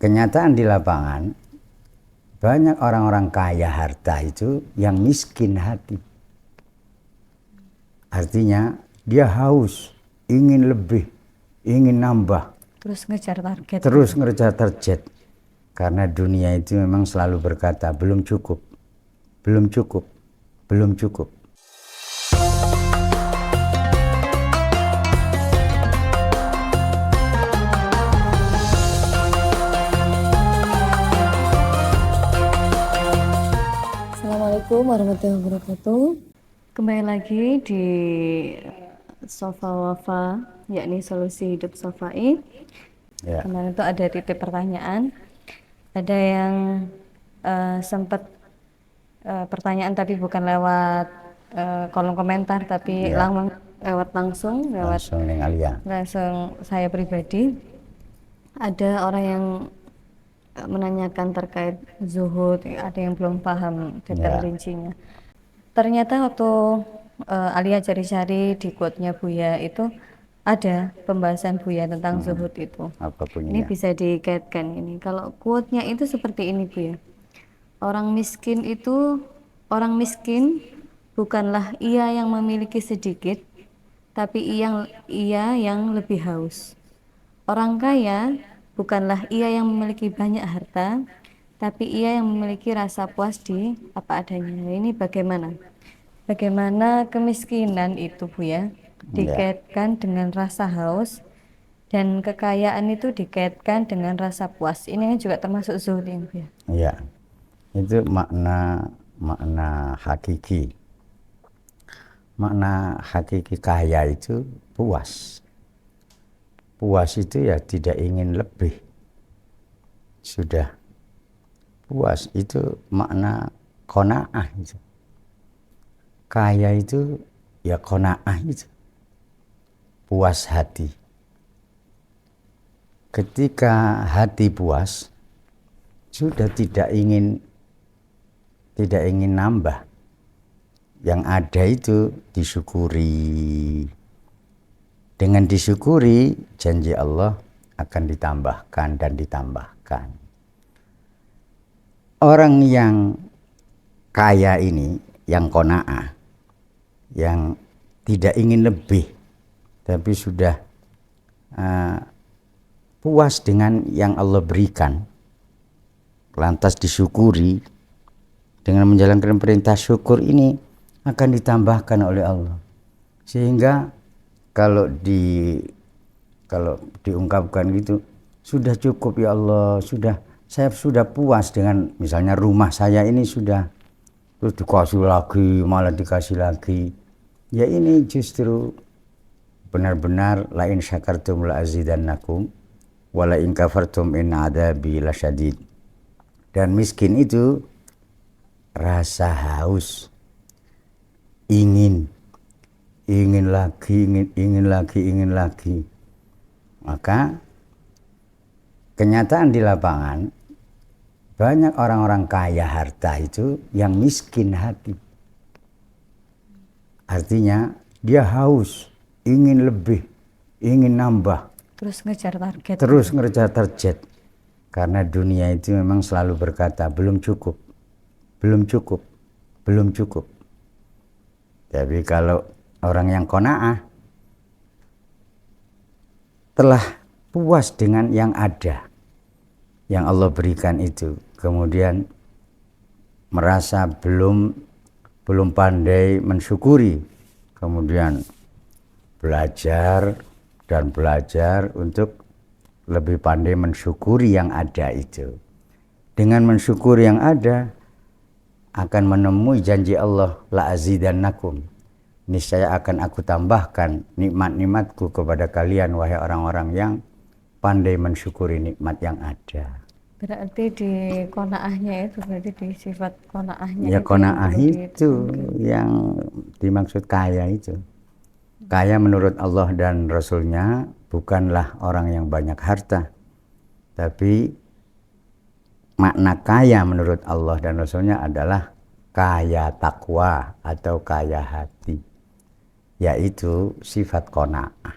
Kenyataan di lapangan, banyak orang-orang kaya harta itu yang miskin hati. Artinya dia haus, ingin lebih, ingin nambah, Terus ngejar target. terus ngejar target. Karena dunia itu memang selalu berkata, belum cukup, belum cukup, belum cukup. Assalamualaikum warahmatullahi wabarakatuh. Kembali lagi di Sofa Wafa, yakni solusi hidup Sofai. Ya. Kemarin itu ada titip pertanyaan. Ada yang sempat pertanyaan tapi bukan lewat kolom komentar, tapi Ya. langsung Langsung ning Alia. langsung saya pribadi. Ada orang yang menanyakan terkait zuhud, ada yang belum paham detail Ya. rincinya. Ternyata waktu Alia cari-cari di quote-nya Buya itu ada pembahasan Buya tentang zuhud itu. Apa Ini bunyinya? bisa dikaitkan ini. Kalau quote-nya itu seperti ini Buya. Orang miskin bukanlah ia yang memiliki sedikit, tapi ia yang lebih haus. Orang kaya bukanlah ia yang memiliki banyak harta, tapi ia yang memiliki rasa puas di apa adanya. Nah, ini bagaimana? Bagaimana kemiskinan itu, Bu ya, dikaitkan dengan rasa haus, dan kekayaan itu dikaitkan dengan rasa puas. Ini kan juga termasuk zuhud, Bu ya. Iya. Itu makna hakiki. Makna hakiki kaya itu puas. Puas itu ya tidak ingin lebih. Sudah puas, itu makna qanaah itu. Kaya itu ya qanaah itu. Puas hati. Ketika hati puas, sudah tidak ingin nambah. Yang ada itu disyukuri. Dengan disyukuri, janji Allah akan ditambahkan dan ditambahkan. Orang yang kaya ini, yang qanaah, yang tidak ingin lebih, tapi sudah puas dengan yang Allah berikan, lantas disyukuri, dengan menjalankan perintah syukur ini akan ditambahkan oleh Allah. Sehingga kalau diungkapkan gitu, sudah cukup ya Allah, saya sudah puas dengan misalnya rumah saya ini sudah, terus dikasih lagi, malah dikasih lagi. Ya ini justru benar-benar la in syakartum la azidannakum wa la in kafartum in adzabi lasyadid. Dan miskin itu rasa haus, ingin lagi. Maka kenyataan di lapangan, banyak orang-orang kaya harta itu yang miskin hati. Artinya dia haus, ingin lebih, ingin nambah, Terus ngejar target. terus ngejar target. Karena dunia itu memang selalu berkata, belum cukup, belum cukup, belum cukup. Tapi kalau orang yang qanaah telah puas dengan yang ada, yang Allah berikan itu, kemudian merasa belum pandai mensyukuri, kemudian belajar untuk lebih pandai mensyukuri yang ada itu. Dengan mensyukuri yang ada, akan menemui janji Allah, la azidannakum, niscaya akan aku tambahkan nikmat-nikmatku kepada kalian, wahai orang-orang yang pandai mensyukuri nikmat yang ada. Berarti di qanaahnya itu, berarti di sifat qanaahnya Ya itu qanaah yang itu yang dimaksud kaya itu. Kaya menurut Allah dan Rasulnya bukanlah orang yang banyak harta, tapi makna kaya menurut Allah dan Rasulnya adalah kaya takwa atau kaya hati, yaitu sifat qanaah,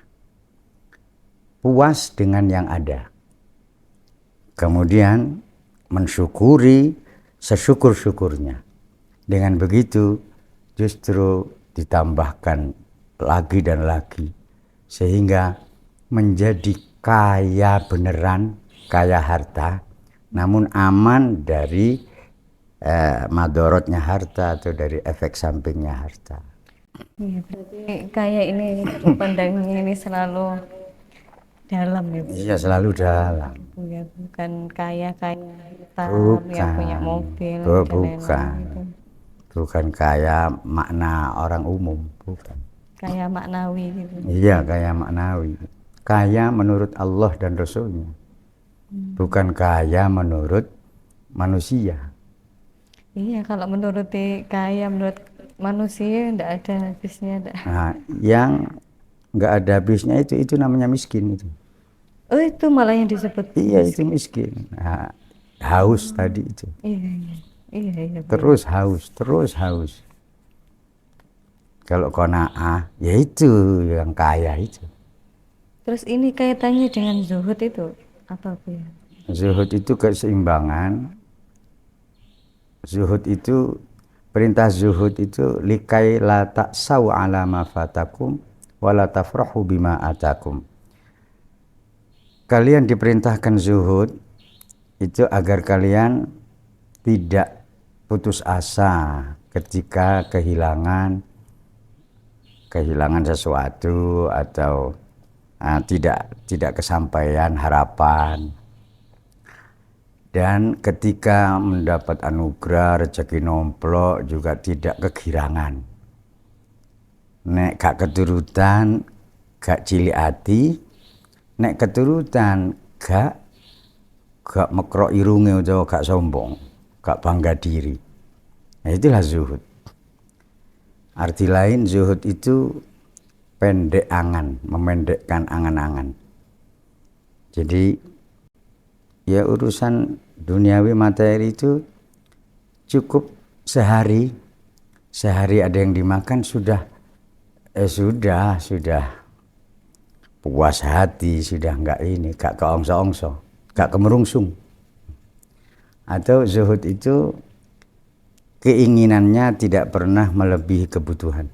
puas dengan yang ada. kemudian mensyukuri sesyukur-syukurnya. Dengan begitu justru ditambahkan lagi dan lagi sehingga menjadi kaya beneran, kaya harta, namun aman dari madorotnya harta atau dari efek sampingnya harta. Iya, berarti kaya ini pandangnya ini selalu dalam ya Bu? Iya, selalu dalam. Ya, bukan kaya harta yang punya Bukan, mobil dan lain-lain bukan, gitu. bukan kaya makna orang umum, bukan. Kaya maknawi gitu. Iya, kaya maknawi. Kaya menurut Allah dan Rasulnya, bukan kaya menurut manusia. Iya, kalau kaya menurut manusia enggak ada habisnya. Nah, yang nggak ada habisnya itu namanya miskin itu. Oh, itu malah yang disebut Iya, itu miskin. Nah, haus tadi itu. Iya, iya. Iya, iya, Bu. Terus haus, terus haus. Kalau qanaah, ya itu yang kaya itu. Terus ini kaitannya dengan zuhud itu apa Bu ya? Zuhud itu keseimbangan. Zuhud itu, perintah zuhud itu likai la ta'sau ala ma fatakum wa la tafrahu bima atakum. Kalian diperintahkan zuhud itu agar kalian tidak putus asa ketika kehilangan sesuatu atau tidak kesampaian harapan. Dan ketika mendapat anugerah rezeki nomplok juga tidak kegirangan. Nek gak keturutan, gak cilik hati, nek keturutan gak mekrok irunge utawa gak sombong, gak bangga diri. Nah, itulah zuhud. Arti lain zuhud itu pendek angan, memendekkan angan-angan. Jadi ya urusan duniawi materi itu cukup sehari ada yang dimakan sudah puas hati, sudah enggak keongso-ongso, enggak kemerungsung. Atau zuhud itu keinginannya tidak pernah melebihi kebutuhan.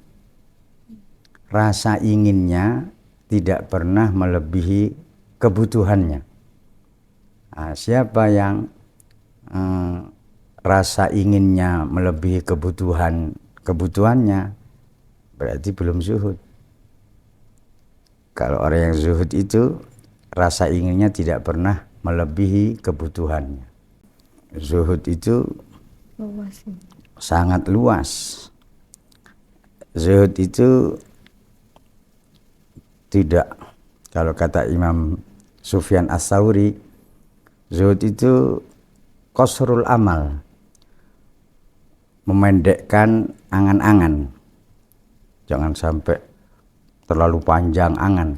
Rasa inginnya tidak pernah melebihi kebutuhannya. Nah, siapa yang rasa inginnya melebihi kebutuhannya berarti belum zuhud. Kalau orang yang zuhud itu rasa inginnya tidak pernah melebihi kebutuhannya. Zuhud itu Luas. sangat luas. Zuhud itu tidak, kalau kata Imam Sufyan Ats-Tsauri, zuhud itu qasrul amal, memendekkan angan-angan. Jangan sampai terlalu panjang angan.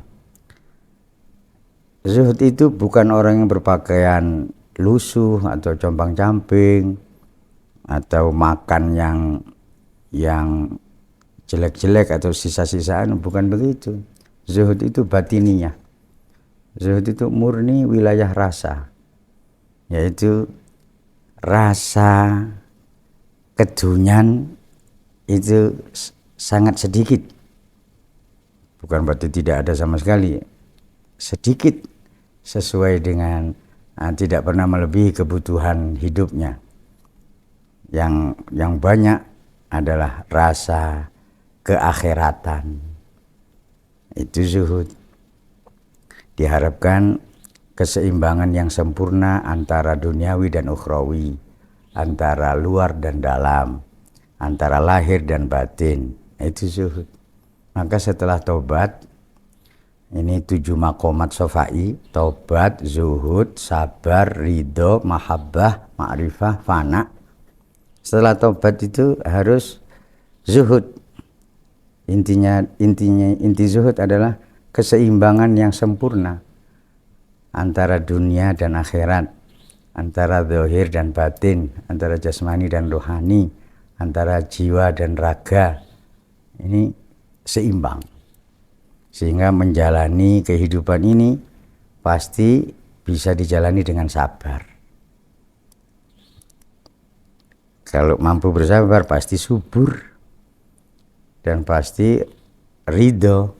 Zuhud itu bukan orang yang berpakaian lusuh atau compang-camping atau makan yang jelek-jelek atau sisa-sisaan, bukan begitu. Zuhud itu batiniyah. Zuhud itu murni wilayah rasa, yaitu rasa kedunyan itu sangat sedikit. Bukan berarti tidak ada sama sekali, sedikit sesuai dengan tidak pernah melebihi kebutuhan hidupnya. Yang banyak adalah rasa keakhiratan. Itu zuhud. Diharapkan keseimbangan yang sempurna antara duniawi dan ukhrawi, antara luar dan dalam, antara lahir dan batin. Itu zuhud. Maka setelah tobat, ini 7 maqamat syafai: tobat, zuhud, sabar, ridho, mahabbah, ma'rifah, fana. Setelah tobat itu harus zuhud. Inti zuhud adalah keseimbangan yang sempurna antara dunia dan akhirat, antara zahir dan batin, antara jasmani dan rohani, antara jiwa dan raga. Ini seimbang, sehingga menjalani kehidupan ini pasti bisa dijalani dengan sabar. Kalau mampu bersabar pasti subur dan pasti ridho.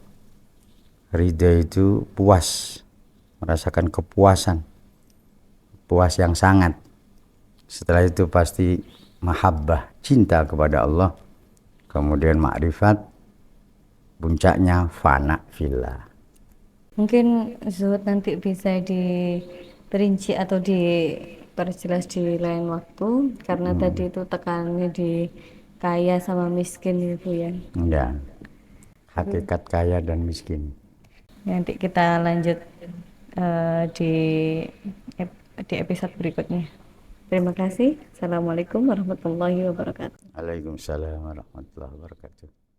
Ridho itu puas, merasakan kepuasan, puas yang sangat. Setelah itu pasti mahabbah, cinta kepada Allah. Kemudian makrifat, puncaknya fana fillah. Mungkin zuhud nanti bisa diperinci atau diperjelas di lain waktu, karena tadi itu tekanannya di kaya sama miskin itu ya. Ya, hakikat kaya dan miskin. Nanti kita lanjut eh, di di episode berikutnya. Terima kasih. Assalamualaikum warahmatullahi wabarakatuh. Waalaikumsalam warahmatullahi wabarakatuh.